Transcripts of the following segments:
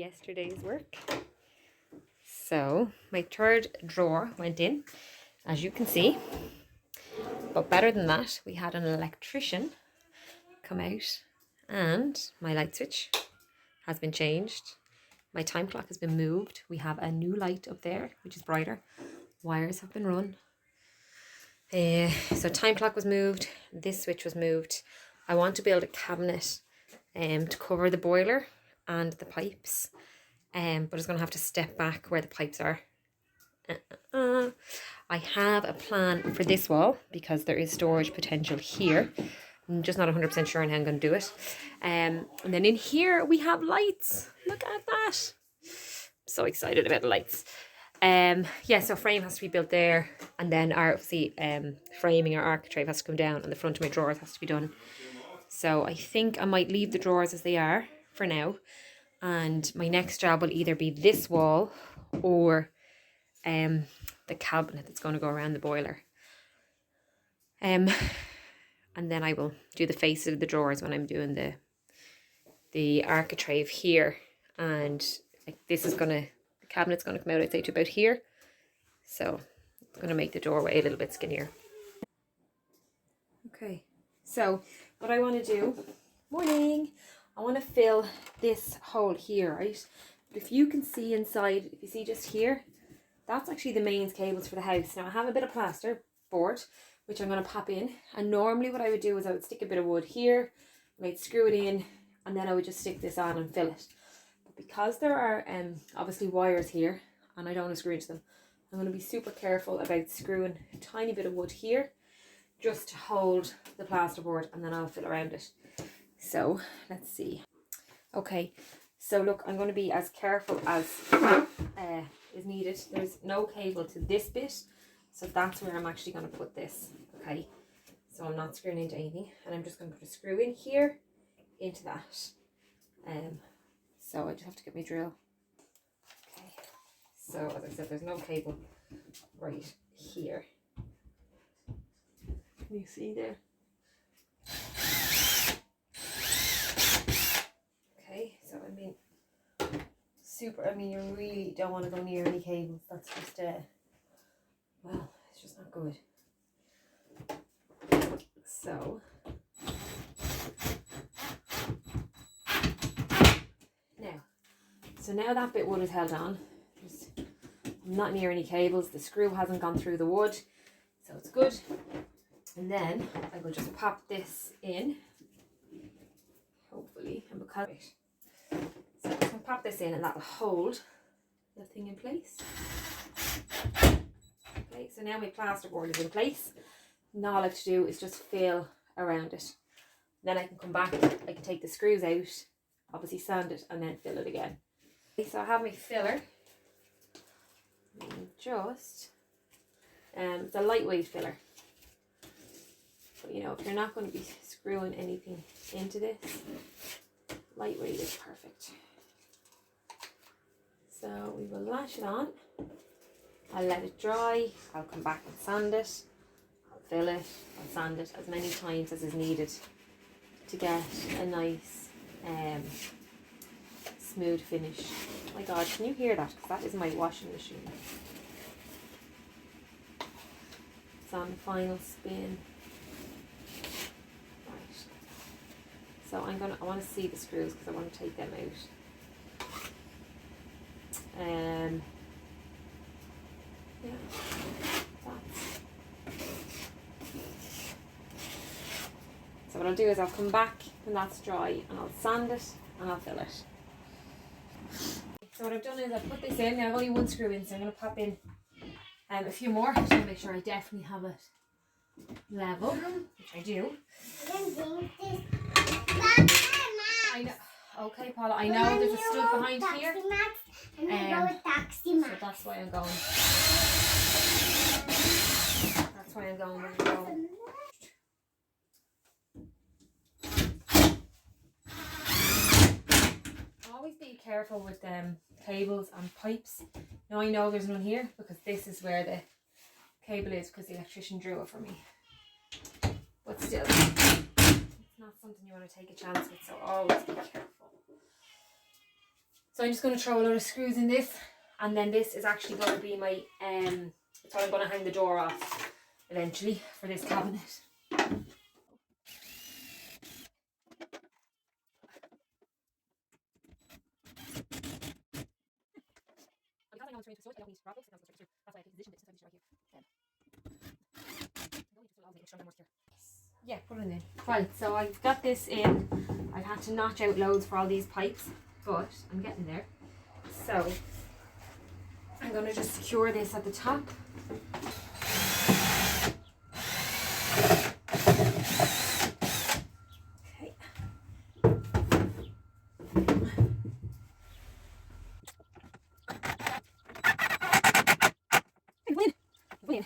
yesterday's work. So my third drawer went in, as you can see. But better than that, we had an electrician come out and my light switch has been changed. My time clock has been moved. We have a new light up there, which is brighter. Wires have been run. So time clock was moved. This switch was moved. I want to build a cabinet to cover the boiler and the pipes. But it's going to have to step back where the pipes are. I have a plan for this wall because there is storage potential here. I'm just not 100% sure on how I'm going to do it. And then in here we have lights. Look at that. I'm so excited about the lights. Yeah, so frame has to be built there, and then our framing our architrave has to come down, and the front of my drawers has to be done. So I think I might leave the drawers as they are for now, and my next job will either be this wall or the cabinet that's going to go around the boiler. And then I will do the faces of the drawers when I'm doing the architrave here, and like this is gonna, the cabinet's gonna come out, I'd say, to about here. So it's gonna make the doorway a little bit skinnier. Okay, so what I want to do, morning, I want to fill this hole here, right? But if you can see inside, if you see just here, that's actually the mains cables for the house. Now I have a bit of plaster board which I'm going to pop in, and normally what I would do is I would stick a bit of wood here, and I'd screw it in, and then I would just stick this on and fill it. But because there are obviously wires here and I don't want to screw into them, I'm going to be super careful about screwing a tiny bit of wood here just to hold the plasterboard, and then I'll fill around it. So let's see. Okay, so look, I'm going to be as careful as is needed. There's no cable to this bit, so that's where I'm actually going to put this. Okay, so I'm not screwing into anything, and I'm just going to put a screw in here into that. So I just have to get my drill. Okay, so as I said, there's no cable right here. Can you see there? Okay, so I mean, you really don't want to go near any cables. That's just well, it's just not good. So now that bit wood is held on. I'm not near any cables. The screw hasn't gone through the wood, so it's good. And then I will just pop this in, hopefully, and because so I'm just going to pop this in, and that will hold the thing in place. Okay, so now my plasterboard is in place. Now all I have to do is just fill around it. Then I can come back, I can take the screws out, obviously sand it, and then fill it again. Okay, so I have my filler. And just, it's a lightweight filler. But you know, if you're not going to be screwing anything into this, lightweight is perfect. So we will lash it on. I'll let it dry. I'll come back and sand it. I'll fill it. I'll sand it as many times as is needed to get a nice smooth finish. Oh my god, can you hear that? Because that is my washing machine. It's on the final spin. Right. So I want to see the screws because I want to take them out. Yeah, so what I'll do is I'll come back when that's dry, and I'll sand it and I'll fill it. So what I've done is I've put this in. Now I've only one screw in, so I'm going to pop in a few more just to make sure I definitely have it level, which I do. I know. Okay, Paula, I know there's a stud behind here. So that's why I'm going. That's why I'm going where I'm going. Always be careful with cables and pipes. Now I know there's none here because this is where the cable is, because the electrician drew it for me. But still, it's not something you want to take a chance with, so always be careful. So I'm just going to throw a load of screws in this, and then this is actually going to be my, it's what I'm going to hang the door off eventually for this cabinet. Yeah, put it in. Right, so I've got this in. I've had to notch out loads for all these pipes, but I'm getting there. So I'm going to just secure this at the top. Okay. Yeah.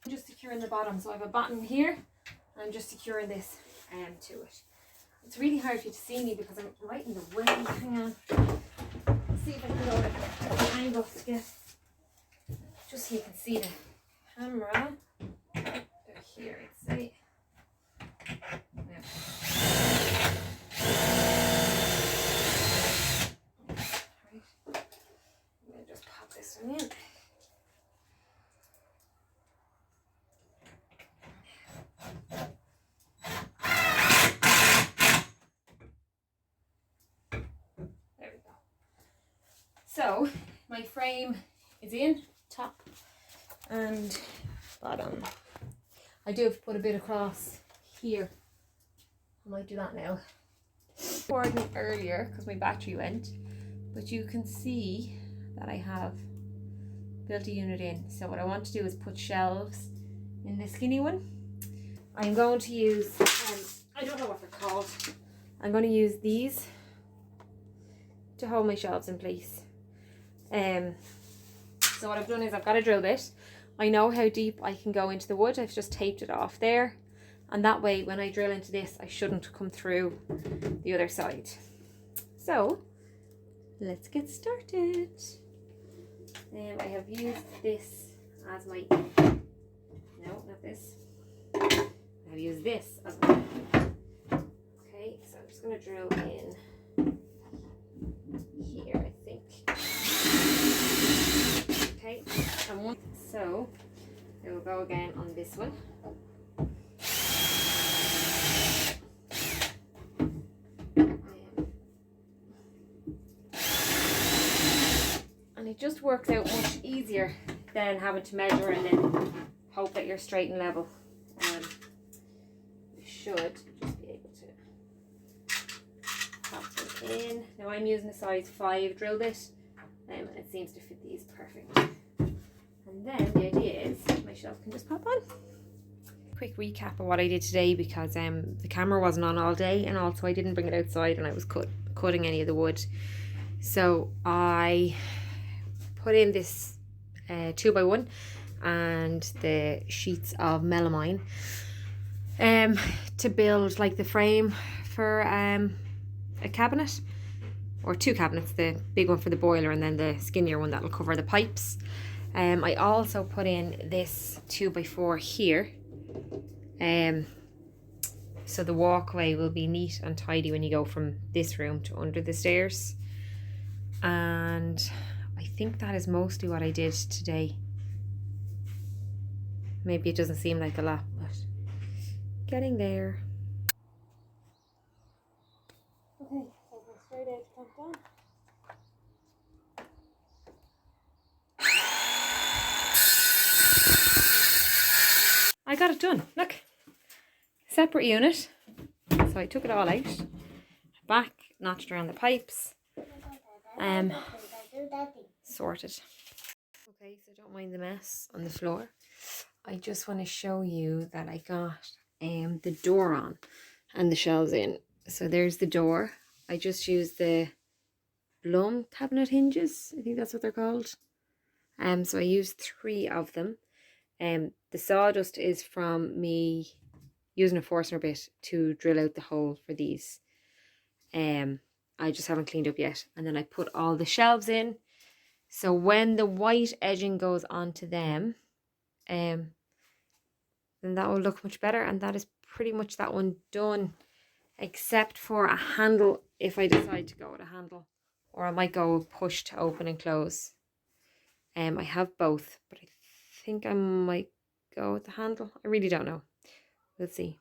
I'm just securing the bottom, so I have a button here, and I'm just securing this to it. It's really hard for you to see me because I'm right in the way. Hang on. Let's see if I can go at the angle to get, just so you can see the camera. They're here, I'd say. Yeah. Right. I'm going to just pop this one in. There we go. So my frame is in, top and bottom. I do have to put a bit across here. I might do that now. Recording earlier because my battery went, but you can see that I have built a unit in. So what I want to do is put shelves in the skinny one. I'm going to use, I don't know what they're called. I'm going to use these to hold my shelves in place. So what I've done is I've got a drill bit. I know how deep I can go into the wood. I've just taped it off there. And that way when I drill into this, I shouldn't come through the other side. So let's get started. I have used this as my, no, not this. I've used this as my, okay, so I'm just going to drill in here, I think. Okay, and one, so it will go again on this one. And it just works out much easier than having to measure and then hope that you're straight and level. You should just be able to pop them in. Now I'm using a size 5 drill bit, and it seems to fit these perfect. And then the idea is my shelf can just pop on. Quick recap of what I did today, because the camera wasn't on all day, and also I didn't bring it outside and I was cutting any of the wood. So I put in this 2x1 and the sheets of melamine to build like the frame for a cabinet, or 2 cabinets, the big one for the boiler and then the skinnier one that will cover the pipes. I also put in this 2x4 here, so the walkway will be neat and tidy when you go from this room to under the stairs. And I think that is mostly what I did today. Maybe it doesn't seem like a lot, but getting there. Okay, so go straight edge, come down. I got it done. Look, separate unit. So I took it all out, back, notched around the pipes, sorted. Okay, so don't mind the mess on the floor. I just want to show you that I got the door on and the shelves in. So there's the door. I just used the Blum cabinet hinges. I think that's what they're called. So I used 3 of them. The sawdust is from me using a Forstner bit to drill out the hole for these. I just haven't cleaned up yet. And then I put all the shelves in. So when the white edging goes onto them, then that will look much better. And that is pretty much that one done, except for a handle if I decide to go with a handle, or I might go with push to open and close. I have both, but I think I might go with the handle. I really don't know. We'll see.